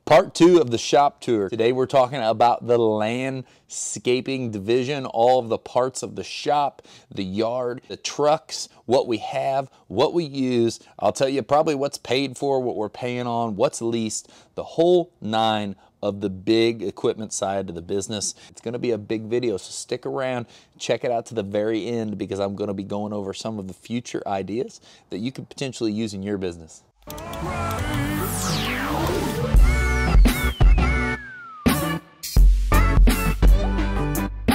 Part 2 of the shop tour. Today we're talking about the landscaping division, all of the parts of the shop, the yard, the trucks, what we have, what we use. I'll tell you probably what's paid for, what we're paying on, what's leased, the whole nine of the big equipment side of the business. It's going to be a big video, so stick around, check it out to the very end, because I'm going to be going over some of the future ideas that you could potentially use in your business.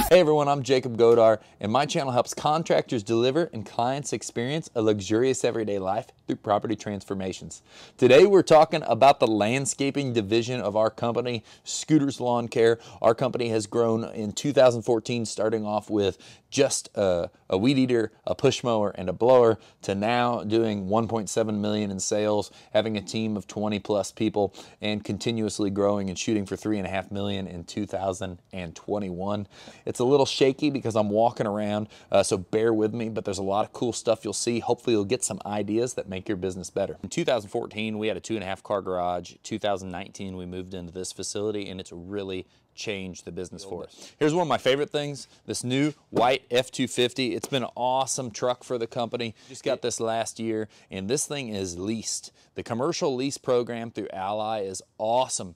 Hey everyone, I'm Jacob Godar, and my channel helps contractors deliver and clients experience a luxurious everyday life through property transformations. Today we're talking about the landscaping division of our company, Scooters Lawn Care. Our company has grown in 2014, starting off with just a weed eater, a push mower, and a blower, to now doing 1.7 million in sales, having a team of 20 plus people, and continuously growing and shooting for 3.5 million in 2021. It's a little shaky because I'm walking around, so bear with me, but there's a lot of cool stuff you'll see. Hopefully you'll get some ideas that make your business better. In 2014, we had a 2.5 car garage. 2019, we moved into this facility, and it's really changed the business for us. Here's one of my favorite things, this new white F-250. It's been an awesome truck for the company. Just got this last year, and this thing is leased. The commercial lease program through Ally is awesome.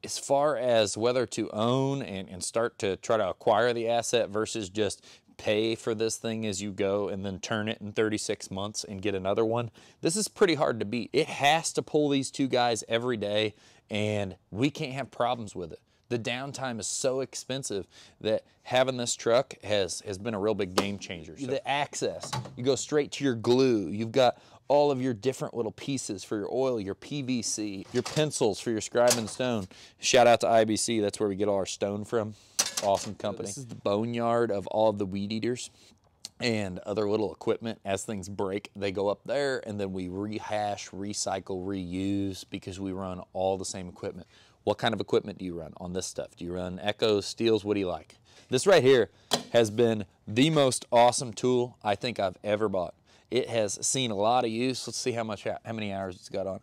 As far as whether to own and start to try to acquire the asset versus just pay for this thing as you go and then turn it in 36 months and get another one, this is pretty hard to beat. It has to pull these two guys every day, and we can't have problems with it. The downtime is so expensive that having this truck has been a real big game changer. So the access, you go straight to your glue. You've got all of your different little pieces for your oil, your PVC, your pencils for your scribe and stone. Shout out to IBC, that's where we get all our stone from. Awesome company. This is the boneyard of all of the weed eaters and other little equipment. As things break, they go up there, and then we rehash, recycle, reuse, because we run all the same equipment. What kind of equipment do you run on this stuff? Do you run Echoes, Steels? What do you like? This right here has been the most awesome tool I think I've ever bought. It has seen a lot of use. Let's see how many hours it's got on it.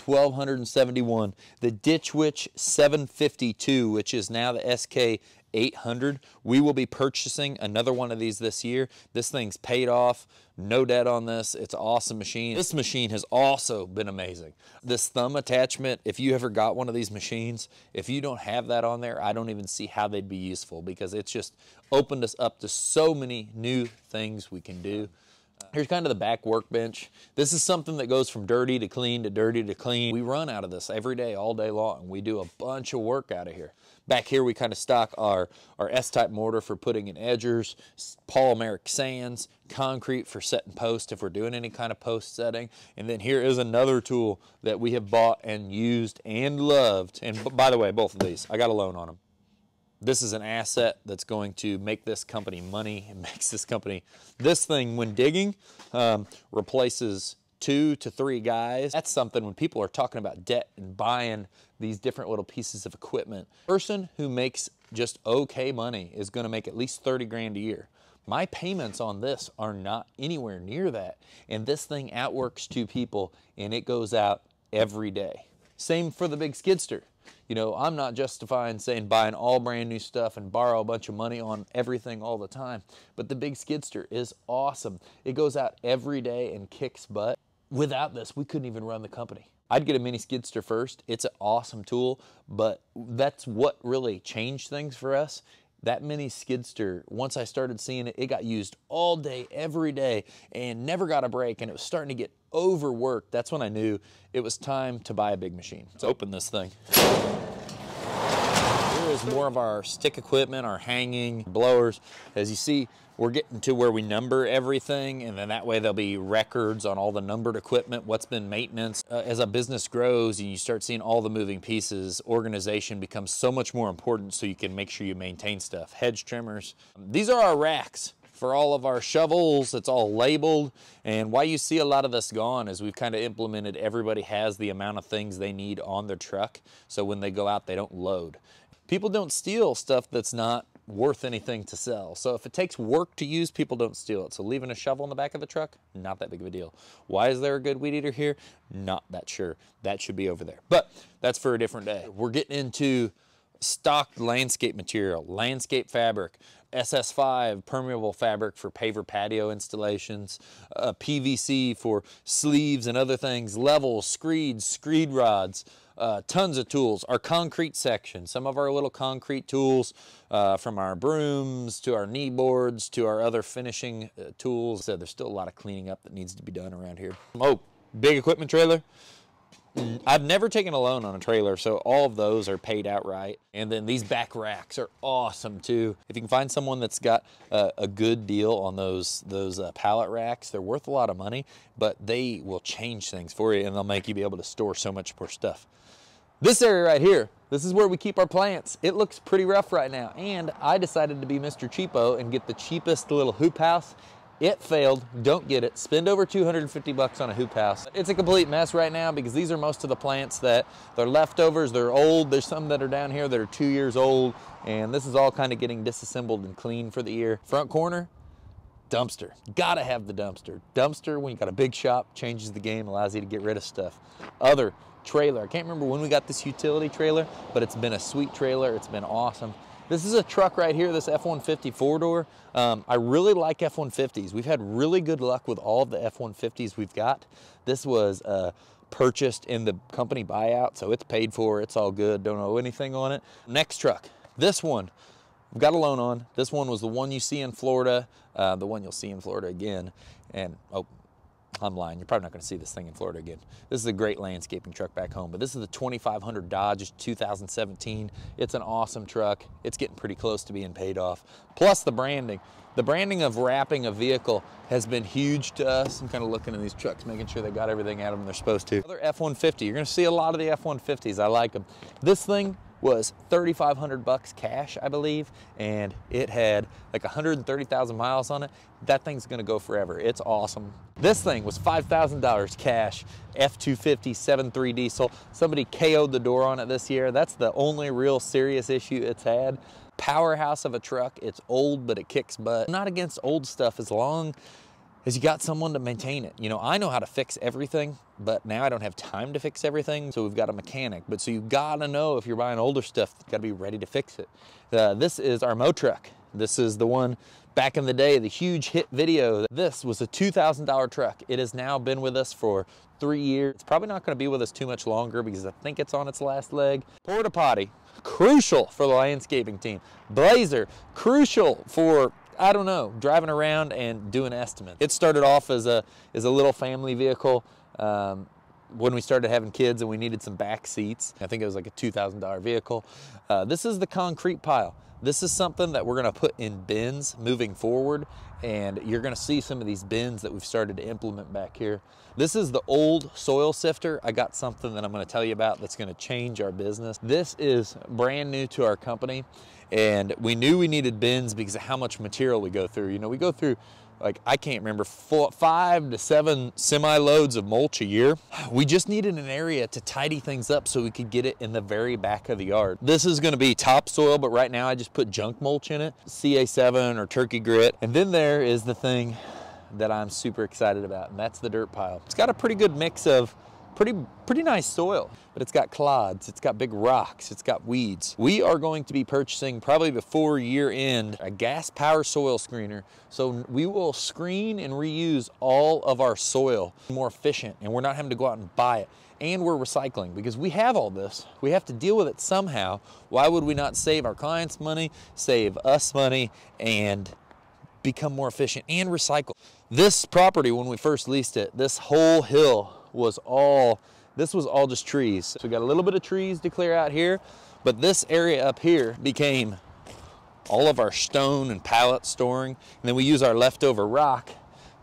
1,271. The Ditch Witch 752, which is now the SK 800. We will be purchasing another one of these this year. This thing's paid off, no debt on this. It's an awesome machine. This machine has also been amazing. This thumb attachment, if you ever got one of these machines, if you don't have that on there, I don't even see how they'd be useful, because it's just opened us up to so many new things we can do. Here's kind of the back workbench. This is something that goes from dirty to clean to dirty to clean. We run out of this every day, all day long. We do a bunch of work out of here. Back here, we kind of stock our S-type mortar for putting in edgers, polymeric sands, concrete for setting post if we're doing any kind of post setting. And then here is another tool that we have bought and used and loved. And by the way, both of these, I got a loan on them. This is an asset that's going to make this company money. It makes this company, this thing when digging, replaces 2 to 3 guys. That's something when people are talking about debt and buying these different little pieces of equipment. A person who makes just okay money is going to make at least 30 grand a year. My payments on this are not anywhere near that. And this thing outworks 2 people, and it goes out every day. Same for the big skidster. You know, I'm not justifying saying buying all brand new stuff and borrow a bunch of money on everything all the time, but the big skidster is awesome. It goes out every day and kicks butt. Without this, we couldn't even run the company. I'd get a mini skidster first. It's an awesome tool, but that's what really changed things for us. That mini skidster, once I started seeing it, it got used all day, every day, and never got a break, and it was starting to get overworked. That's when I knew it was time to buy a big machine. Let's open this thing. Here is more of our stick equipment, our hanging blowers. As you see, we're getting to where we number everything, and then that way there'll be records on all the numbered equipment, what's been maintenance. As a business grows and you start seeing all the moving pieces, organization becomes so much more important, so you can make sure you maintain stuff. Hedge trimmers. These are our racks for all of our shovels. It's all labeled, and why you see a lot of this gone is we've kind of implemented everybody has the amount of things they need on their truck, so when they go out they don't load. People don't steal stuff that's not worth anything to sell. So if it takes work to use, people don't steal it. So leaving a shovel in the back of the truck, not that big of a deal. Why is there a good weed eater here? Not that sure. That should be over there. But that's for a different day. We're getting into stocked landscape material, landscape fabric, SS5 permeable fabric for paver patio installations, PVC for sleeves and other things, levels, screeds, screed rods, tons of tools. Our concrete section, some of our little concrete tools, from our brooms to our knee boards to our other finishing tools. So there's still a lot of cleaning up that needs to be done around here. Oh, big equipment trailer. I've never taken a loan on a trailer, so all of those are paid outright. And then these back racks are awesome too. If you can find someone that's got a good deal on those pallet racks, they're worth a lot of money, but they will change things for you and they'll make you be able to store so much more stuff. This area right here, this is where we keep our plants. It looks pretty rough right now, and I decided to be Mr. Cheapo and get the cheapest little hoop house. It failed, don't get it. Spend over 250 bucks on a hoop house. It's a complete mess right now because these are most of the plants that they're leftovers, they're old. There's some that are down here that are 2 years old, and this is all kind of getting disassembled and clean for the year. Front corner, dumpster. Gotta have the dumpster. Dumpster, when you got a big shop, changes the game, allows you to get rid of stuff. Other trailer. I can't remember when we got this utility trailer, but it's been a sweet trailer. It's been awesome. This is a truck right here, this F-150 four-door. I really like F-150s. We've had really good luck with all of the F-150s we've got. This was purchased in the company buyout, so it's paid for. It's all good. Don't owe anything on it. Next truck, this one, we've got a loan on. This one was the one you see in Florida, the one you'll see in Florida again. And, oh, I'm lying. You're probably not going to see this thing in Florida again. This is a great landscaping truck back home, but this is the 2500 Dodge. It's 2017. It's an awesome truck. It's getting pretty close to being paid off. Plus the branding. The branding of wrapping a vehicle has been huge to us. I'm kind of looking at these trucks, making sure they got everything out of them they're supposed to. Another F-150. You're going to see a lot of the F-150s. I like them. This thing was 3,500 bucks cash, I believe, and it had like 130,000 miles on it. That thing's gonna go forever. It's awesome. This thing was $5,000 cash, F-250 7.3 diesel. Somebody KO'd the door on it this year. That's the only real serious issue it's had. Powerhouse of a truck. It's old, but it kicks butt. I'm not against old stuff as long as you got someone to maintain it. You know, I know how to fix everything, but now I don't have time to fix everything, so we've got a mechanic. But so you gotta know, if you're buying older stuff, you gotta be ready to fix it. This is our Mo truck. This is the one back in the day, the huge hit video. This was a $2,000 truck. It has now been with us for 3 years. It's probably not gonna be with us too much longer because I think it's on its last leg. Porta potty, crucial for the landscaping team. Blazer, crucial for, I don't know, driving around and doing estimates. It started off as a little family vehicle when we started having kids and we needed some back seats. I think it was like a $2,000 vehicle. This is the concrete pile. This is something that we're gonna put in bins moving forward, and you're gonna see some of these bins that we've started to implement back here. This is the old soil sifter. I got something that I'm gonna tell you about that's gonna change our business. This is brand new to our company, and we knew we needed bins because of how much material we go through. You know, we go through, like, I can't remember, 5 to 7 semi-loads of mulch a year. We just needed an area to tidy things up so we could get it in the very back of the yard. This is gonna be topsoil, but right now I just put junk mulch in it, CA7 or turkey grit. And then there is the thing that I'm super excited about, and that's the dirt pile. It's got a pretty good mix of pretty nice soil, but it's got clods, it's got big rocks, it's got weeds. We are going to be purchasing, probably before year end, a gas power soil screener. So we will screen and reuse all of our soil more efficient, and we're not having to go out and buy it. And we're recycling because we have all this. We have to deal with it somehow. Why would we not save our clients money, save us money, and become more efficient and recycle? This property, when we first leased it, this whole hill was all just trees. So we got a little bit of trees to clear out here, but this area up here became all of our stone and pallet storing, and then we use our leftover rock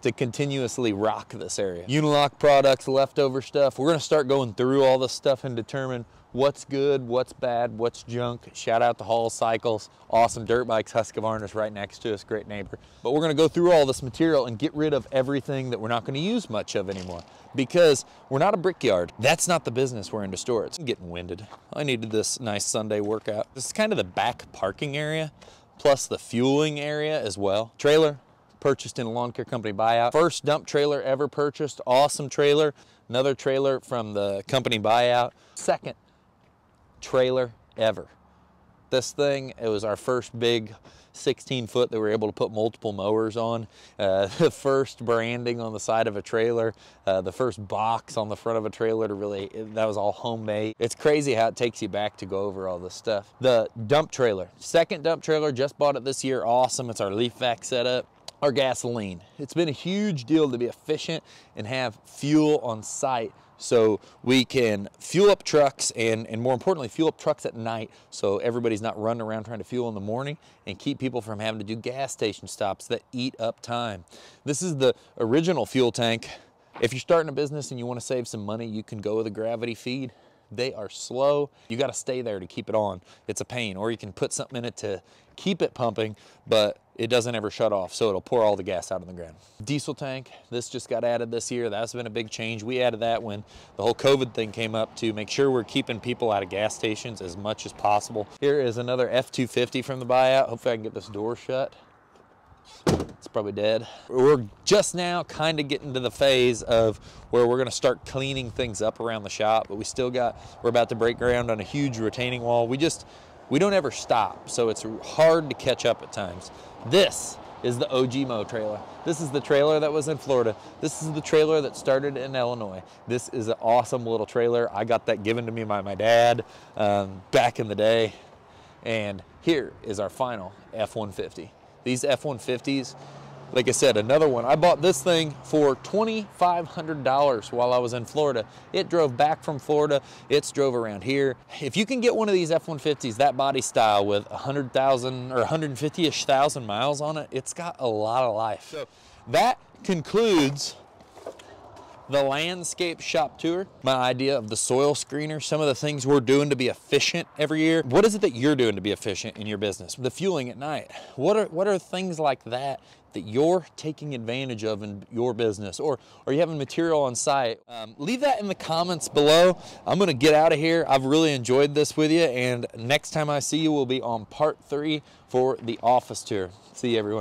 to continuously rock this area. Unilock products, leftover stuff. We're gonna start going through all this stuff and determine what's good, what's bad, what's junk. Shout out to Hall Cycles, awesome dirt bikes, Husqvarna's right next to us, great neighbor. But we're gonna go through all this material and get rid of everything that we're not gonna use much of anymore, because we're not a brickyard. That's not the business we're in to store. I'm getting winded. I needed this nice Sunday workout. This is kind of the back parking area, plus the fueling area as well. Trailer, purchased in a lawn care company buyout. First dump trailer ever purchased, awesome trailer. Another trailer from the company buyout. Second trailer ever. This thing, it was our first big 16-foot that we were able to put multiple mowers on. The first branding on the side of a trailer, the first box on the front of a trailer that was all homemade. It's crazy how it takes you back to go over all this stuff. The dump trailer, second dump trailer, just bought it this year, awesome. It's our leaf vac setup. Our gasoline. It's been a huge deal to be efficient and have fuel on site so we can fuel up trucks and more importantly, fuel up trucks at night so everybody's not running around trying to fuel in the morning and keep people from having to do gas station stops that eat up time. This is the original fuel tank. If you're starting a business and you want to save some money, you can go with a gravity feed. They are slow. You got to stay there to keep it on. It's a pain. Or you can put something in it to keep it pumping, but it doesn't ever shut off, so it'll pour all the gas out on the ground. Diesel tank, this just got added this year. That's been a big change. We added that when the whole COVID thing came up to make sure we're keeping people out of gas stations as much as possible. Here is another F-250 from the buyout. Hopefully I can get this door shut. It's probably dead. We're just now kind of getting to the phase of where we're going to start cleaning things up around the shop, but we're about to break ground on a huge retaining wall. We don't ever stop, so it's hard to catch up at times. This is the OG Mo trailer. This is the trailer that was in Florida. This is the trailer that started in Illinois. This is an awesome little trailer. I got that given to me by my dad back in the day. And here is our final F-150. These F-150s, like I said, another one. I bought this thing for $2,500 while I was in Florida. It drove back from Florida. It's drove around here. If you can get one of these F-150s, that body style with 100,000 or 150-ish thousand miles on it, it's got a lot of life. So that concludes the landscape shop tour, my idea of the soil screener, some of the things we're doing to be efficient every year. What is it that you're doing to be efficient in your business? The fueling at night. What are things like that you're taking advantage of in your business, or are you having material on site? Leave that in the comments below. I'm gonna get out of here. I've really enjoyed this with you, and next time I see you will be on part 3 for the office tour. See you, everyone.